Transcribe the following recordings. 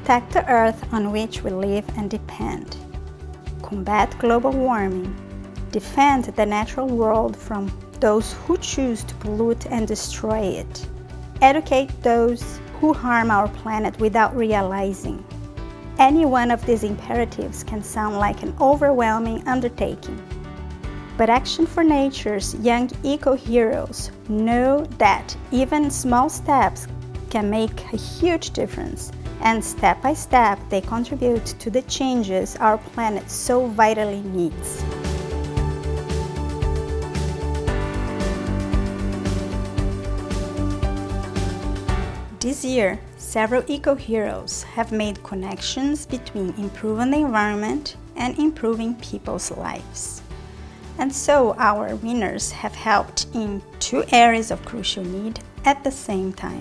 protect the earth on which we live and depend, combat global warming, defend the natural world from those who choose to pollute and destroy it, educate those who harm our planet without realizing. Any one of these imperatives can sound like an overwhelming undertaking. But Action for Nature's young eco-heroes know that even small steps can make a huge difference, and step by step they contribute to the changes our planet so vitally needs. This year, several eco-heroes have made connections between improving the environment and improving people's lives. And so our winners have helped in two areas of crucial need at the same time.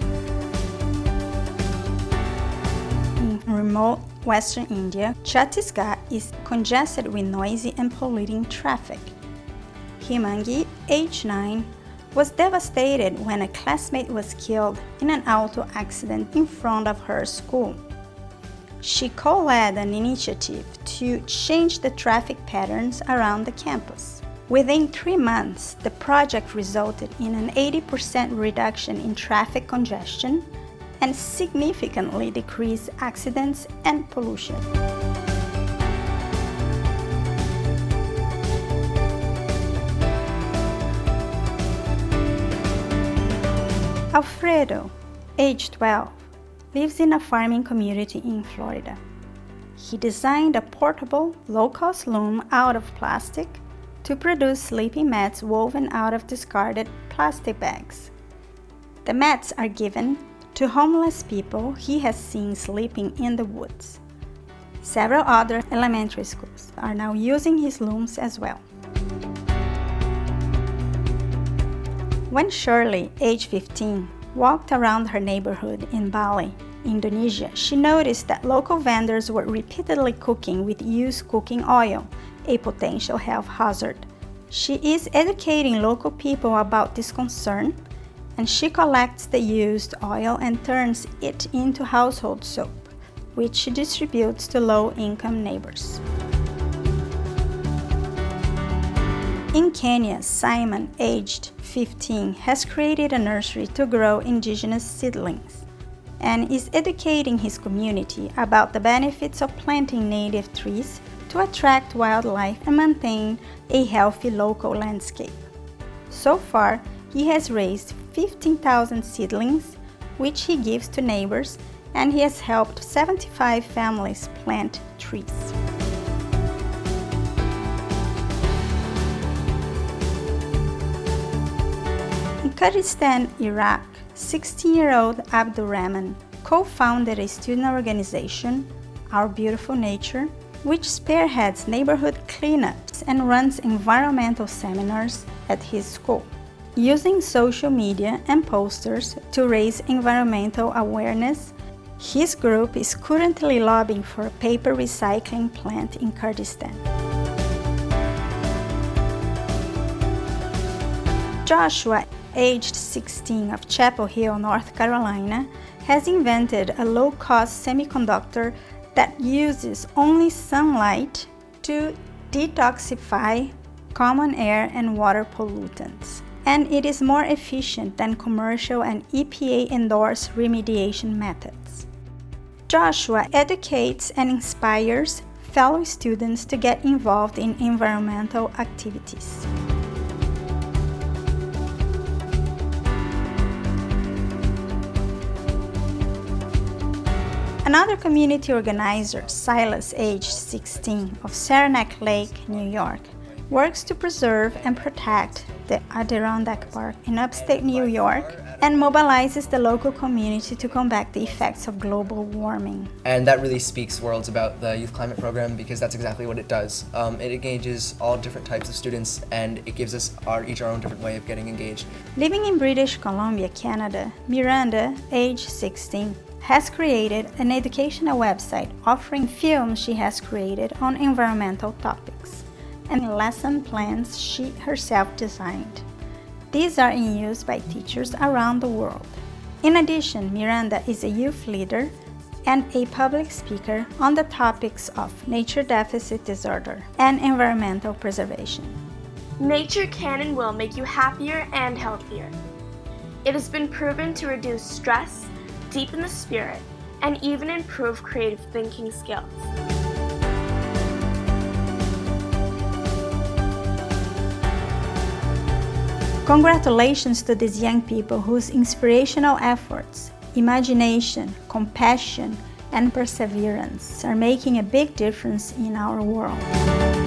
In remote Western India, Chhattisgarh is congested with noisy and polluting traffic. Himangi, age 9, was devastated when a classmate was killed in an auto accident in front of her school. She co-led an initiative to change the traffic patterns around the campus. Within 3 months, the project resulted in an 80% reduction in traffic congestion and significantly decreased accidents and pollution. Alfredo, age 12, lives in a farming community in Florida. He designed a portable, low-cost loom out of plastic to produce sleeping mats woven out of discarded plastic bags. The mats are given to homeless people he has seen sleeping in the woods. Several other elementary schools are now using his looms as well. When Shirley, age 15, walked around her neighborhood in Bali, Indonesia, she noticed that local vendors were repeatedly cooking with used cooking oil, a potential health hazard. She is educating local people about this concern, and she collects the used oil and turns it into household soap, which she distributes to low-income neighbors. In Kenya, Simon, aged 15, has created a nursery to grow indigenous seedlings and is educating his community about the benefits of planting native trees to attract wildlife and maintain a healthy local landscape. So far, he has raised 15,000 seedlings, which he gives to neighbors, and he has helped 75 families plant trees. In Kurdistan, Iraq, 16-year-old Abdulrahman co-founded a student organization, Our Beautiful Nature, which spearheads neighborhood cleanups and runs environmental seminars at his school. Using social media and posters to raise environmental awareness, his group is currently lobbying for a paper recycling plant in Kurdistan. Joshua, aged 16, of Chapel Hill, North Carolina, has invented a low-cost semiconductor that uses only sunlight to detoxify common air and water pollutants, and it is more efficient than commercial and EPA-endorsed remediation methods. Joshua educates and inspires fellow students to get involved in environmental activities. Another community organizer, Silas, age 16, of Saranac Lake, New York, works to preserve and protect the Adirondack Park in upstate New York and mobilizes the local community to combat the effects of global warming. And that really speaks worlds about the Youth Climate Program, because that's exactly what it does. It engages all different types of students, and it gives us each our own different way of getting engaged. Living in British Columbia, Canada, Miranda, age 16, has created an educational website offering films she has created on environmental topics and lesson plans she herself designed. These are in use by teachers around the world. In addition, Miranda is a youth leader and a public speaker on the topics of nature deficit disorder and environmental preservation. Nature can and will make you happier and healthier. It has been proven to reduce stress, deepen the spirit, and even improve creative thinking skills. Congratulations to these young people whose inspirational efforts, imagination, compassion, and perseverance are making a big difference in our world.